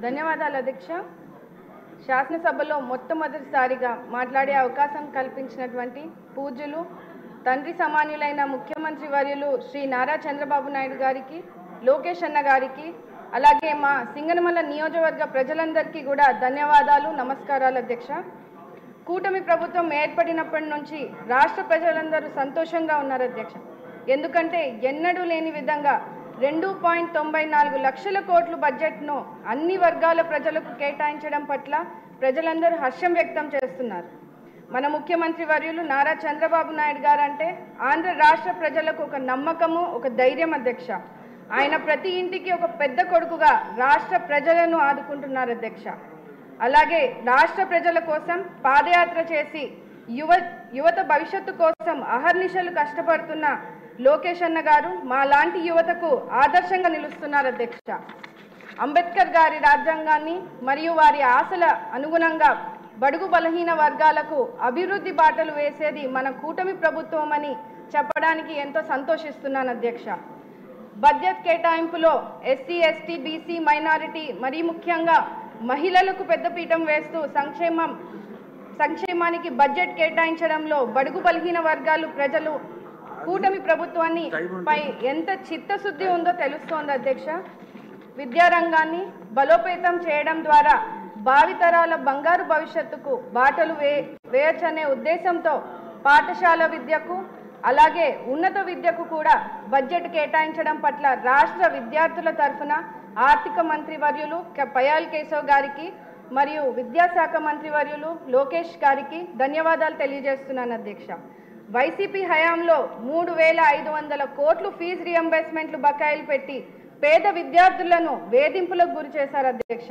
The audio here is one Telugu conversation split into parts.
ధన్యవాదాలు అధ్యక్ష. శాసనసభలో మొట్టమొదటిసారిగా మాట్లాడే అవకాశం కల్పించినటువంటి పూజ్యులు తండ్రి సమానులైన ముఖ్యమంత్రి వర్యులు శ్రీ నారా చంద్రబాబు నాయుడు గారికి, లోకేష్ అన్న గారికి, అలాగే మా సింగనమల నియోజకవర్గ ప్రజలందరికీ కూడా ధన్యవాదాలు, నమస్కారాలు అధ్యక్ష. కూటమి ప్రభుత్వం ఏర్పడినప్పటి నుంచి రాష్ట్ర ప్రజలందరూ సంతోషంగా ఉన్నారు అధ్యక్ష. ఎందుకంటే ఎన్నడూ లేని విధంగా 2.94 లక్షల కోట్ల బడ్జెట్ను అన్ని వర్గాల ప్రజలకు కేటాయించడం పట్ల ప్రజలందరూ హర్షం వ్యక్తం చేస్తున్నారు. మన ముఖ్యమంత్రి వర్యులు నారా చంద్రబాబు నాయుడు గారు అంటే ఆంధ్ర రాష్ట్ర ప్రజలకు ఒక నమ్మకము, ఒక ధైర్యం అధ్యక్ష. ఆయన ప్రతి ఇంటికి ఒక పెద్ద కొడుకుగా రాష్ట్ర ప్రజలను ఆదుకుంటున్నారు అధ్యక్ష. అలాగే రాష్ట్ర ప్రజల కోసం పాదయాత్ర చేసి యువత భవిష్యత్తు కోసం అహర్నిశలు కష్టపడుతున్న లోకేష్ అన్న గారు మా లాంటి యువతకు ఆదర్శంగా నిలుస్తున్నారు అధ్యక్ష. అంబేద్కర్ గారి రాజ్యాంగాన్ని మరియు వారి ఆశల అనుగుణంగా బడుగు బలహీన వర్గాలకు అభివృద్ధి బాటలు వేసేది మన కూటమి ప్రభుత్వం అని చెప్పడానికి ఎంతో సంతోషిస్తున్నాను అధ్యక్ష. బడ్జెట్ కేటాయింపులో ఎస్సీ, ఎస్టీ, బీసీ, మైనారిటీ మరియు ముఖ్యంగా మహిళలకు పెద్దపీఠం వేస్తూ సంక్షేమానికి బడ్జెట్ కేటాయించడంలో బడుగు బలహీన వర్గాలు ప్రజలు కూటమి ప్రభుత్వాన్ని పై ఎంత చిత్తశుద్ధి ఉందో తెలుస్తోంది అధ్యక్ష. విద్యారంగాన్ని బలోపేతం చేయడం ద్వారా భావితరాల బంగారు భవిష్యత్తుకు బాటలు వేయచ్చనే ఉద్దేశంతో పాఠశాల విద్యకు అలాగే ఉన్నత విద్యకు కూడా బడ్జెట్ కేటాయించడం పట్ల రాష్ట్ర విద్యార్థుల తరఫున ఆర్థిక మంత్రి వర్యులు పయాల్ కేశవ్ గారికి మరియు విద్యాశాఖ మంత్రి వర్యులు లోకేష్ గారికి ధన్యవాదాలు తెలియజేస్తున్నాను అధ్యక్ష. వైసీపీ హయాంలో 3,500 కోట్లు ఫీజు రియంబర్స్మెంట్లు బకాయిలు పెట్టి పేద విద్యార్థులను వేధింపులకు గురి చేశారు అధ్యక్ష.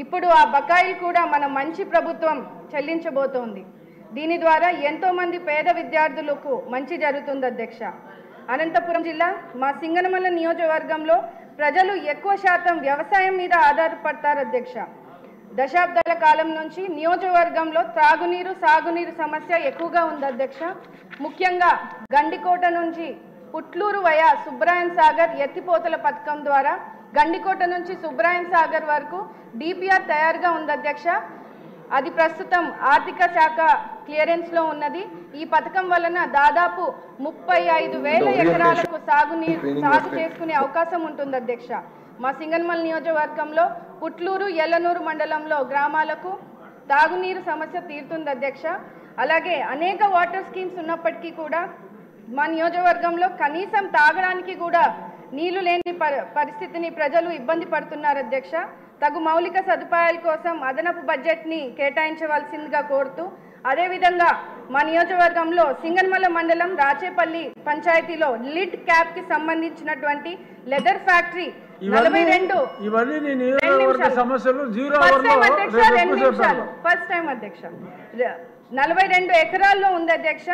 ఇప్పుడు ఆ బకాయిలు కూడా మన మంచి ప్రభుత్వం చెల్లించబోతోంది. దీని ద్వారా ఎంతోమంది పేద విద్యార్థులకు మంచి జరుగుతుంది అధ్యక్ష. అనంతపురం జిల్లా మా సింగనమల నియోజకవర్గంలో ప్రజలు ఎక్కువ శాతం వ్యవసాయం మీద ఆధారపడతారు అధ్యక్ష. దశాబ్దాల కాలం నుంచి నియోజకవర్గంలో త్రాగునీరు, సాగునీరు సమస్య ఎక్కువగా ఉంది అధ్యక్ష. ముఖ్యంగా గండికోట నుంచి పుట్లూరు వయా సుబ్రాయన్ సాగర్ ఎత్తిపోతల పథకం ద్వారా గండికోట నుంచి సుబ్రాయన్ సాగర్ వరకు డిపిఆర్ తయారుగా ఉంది అధ్యక్ష. అది ప్రస్తుతం ఆర్థిక శాఖ క్లియరెన్స్లో ఉన్నది. ఈ పథకం వలన దాదాపు 35,000 ఎకరాలకు సాగు చేసుకునే అవకాశం ఉంటుంది అధ్యక్ష. మా సింగనమల నియోజకవర్గంలో పుట్లూరు, ఎల్లనూరు మండలంలో గ్రామాలకు తాగునీరు సమస్య తీరుతుంది అధ్యక్ష. అలాగే అనేక వాటర్ స్కీమ్స్ ఉన్నప్పటికీ కూడా మా నియోజకవర్గంలో కనీసం తాగడానికి కూడా నీళ్లు లేని పరిస్థితిని ప్రజలు ఇబ్బంది పడుతున్నారు అధ్యక్ష. తగు మౌలిక సదుపాయాల కోసం అదనపు బడ్జెట్ని కేటాయించవలసిందిగా కోరుతూ, అదేవిధంగా మా నియోజకవర్గంలో సింగనమల మండలం రాచేపల్లి పంచాయతీలో లిడ్ క్యాప్ కి సంబంధించినటువంటి లెదర్ ఫ్యాక్టరీ 42 ఎకరాల్లో ఉంది అధ్యక్ష.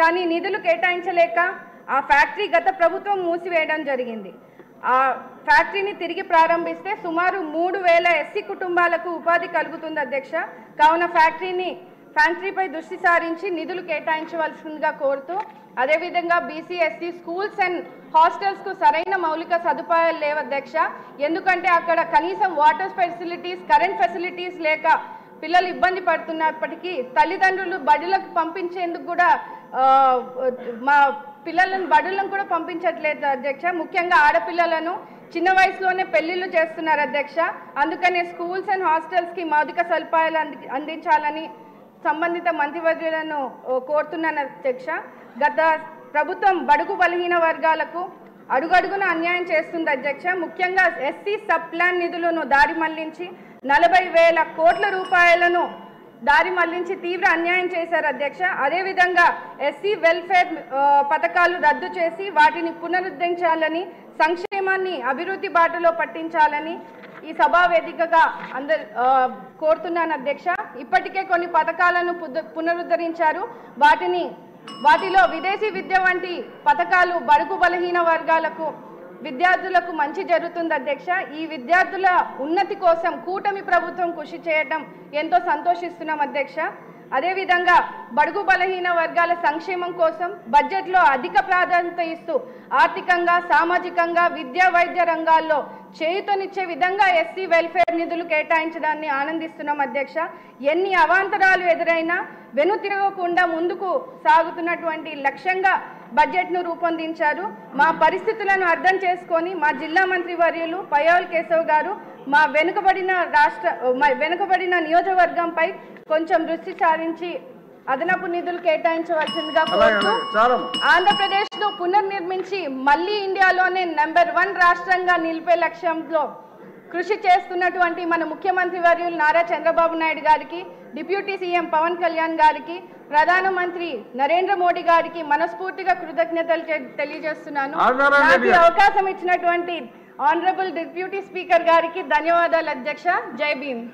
కానీ నిధులు కేటాయించలేక ఆ ఫ్యాక్టరీ గత ప్రభుత్వం మూసివేయడం జరిగింది. ఆ ఫ్యాక్టరీని తిరిగి ప్రారంభిస్తే సుమారు 3,000 ఎస్సీ కుటుంబాలకు ఉపాధి కలుగుతుంది అధ్యక్ష. కావున ఫ్యాక్టరీపై దృష్టి సారించి నిధులు కేటాయించవలసిందిగా కోరుతూ, అదేవిధంగా బీసీ, ఎస్టీ స్కూల్స్ అండ్ హాస్టల్స్కు సరైన మౌలిక సదుపాయాలు లేవు అధ్యక్ష. ఎందుకంటే అక్కడ కనీసం వాటర్ ఫెసిలిటీస్, కరెంట్ ఫెసిలిటీస్ లేక పిల్లలు ఇబ్బంది పడుతున్నప్పటికీ తల్లిదండ్రులు బడులకు పంపించేందుకు కూడా మా పిల్లలను బడులను కూడా పంపించట్లేదు అధ్యక్ష. ముఖ్యంగా ఆడపిల్లలను చిన్న వయసులోనే పెళ్లిళ్ళు చేస్తున్నారు అధ్యక్ష. అందుకనే స్కూల్స్ అండ్ హాస్టల్స్కి మౌలిక సదుపాయాలు అందించాలని సంబంధిత మంత్రివర్యులను కోరుతున్నాను అధ్యక్ష. గత ప్రభుత్వం బడుగు బలహీన వర్గాలకు అడుగడుగున అన్యాయం చేస్తుంది అధ్యక్ష. ముఖ్యంగా ఎస్సీ సబ్ ప్లాన్ నిధులను దారి మళ్లించి 40,000 కోట్ల రూపాయలను దారి మళ్లించి తీవ్ర అన్యాయం చేశారు అధ్యక్ష. అదేవిధంగా ఎస్సీ వెల్ఫేర్ పథకాలు రద్దు చేసి వాటిని పునరుద్ధరించాలని, సంక్షేమాన్ని అభివృద్ధి బాటలో పట్టించాలని ఈ సభా వేదికగా కోరుతున్నాను అధ్యక్ష. ఇప్పటికే కొన్ని పథకాలను పునరుద్ధరించారు. వాటిలో విదేశీ విద్య వంటి పథకాలు బడుగు బలహీన వర్గాలకు విద్యార్థులకు మంచి జరుగుతుంది అధ్యక్ష. ఈ విద్యార్థుల ఉన్నతి కోసం కూటమి ప్రభుత్వం కృషి చేయడం ఎంతో సంతోషిస్తున్నాం అధ్యక్ష. అదేవిధంగా బడుగు బలహీన వర్గాల సంక్షేమం కోసం బడ్జెట్లో అధిక ప్రాధాన్యత ఇస్తూ ఆర్థికంగా సామాజికంగా విద్యా వైద్య రంగాల్లో చేయూతనిచ్చే విధంగా ఎస్సీ వెల్ఫేర్ నిధులు కేటాయించడాన్ని ఆనందిస్తున్నాం అధ్యక్ష. ఎన్ని అవాంతరాలు ఎదురైనా వెనుతిరగకుండా ముందుకు సాగుతున్నటువంటి లక్ష్యంగా బడ్జెట్ను రూపొందించారు. మా పరిస్థితులను అర్థం చేసుకొని మా జిల్లా మంత్రి వర్యులు పయ్యావుల కేశవ్ గారు మా వెనుకబడిన నియోజకవర్గంపై కొంచెం దృష్టి సారించి అదనపు నిధులు కేటాయించవలసిందిగా కోరుతూ ఆంధ్రప్రదేశ్ను పునర్నిర్మించి మళ్లీ ఇండియాలోనే నెంబర్ 1 రాష్ట్రంగా నిలిపే లక్ష్యంలో కృషి చేస్తున్నటువంటి మన ముఖ్యమంత్రి వర్యులు నారా చంద్రబాబు నాయుడు గారికి, డిప్యూటీ సీఎం పవన్ కళ్యాణ్ గారికి, ప్రధానమంత్రి నరేంద్ర మోడీ గారికి మనస్ఫూర్తిగా కృతజ్ఞతలు తెలియజేస్తున్నాను. నాకు అవకాశం ఇచ్చినటువంటి ఆనరబుల్ డిప్యూటీ స్పీకర్ గారికి ధన్యవాదాలు అధ్యక్ష. జై భీమ్.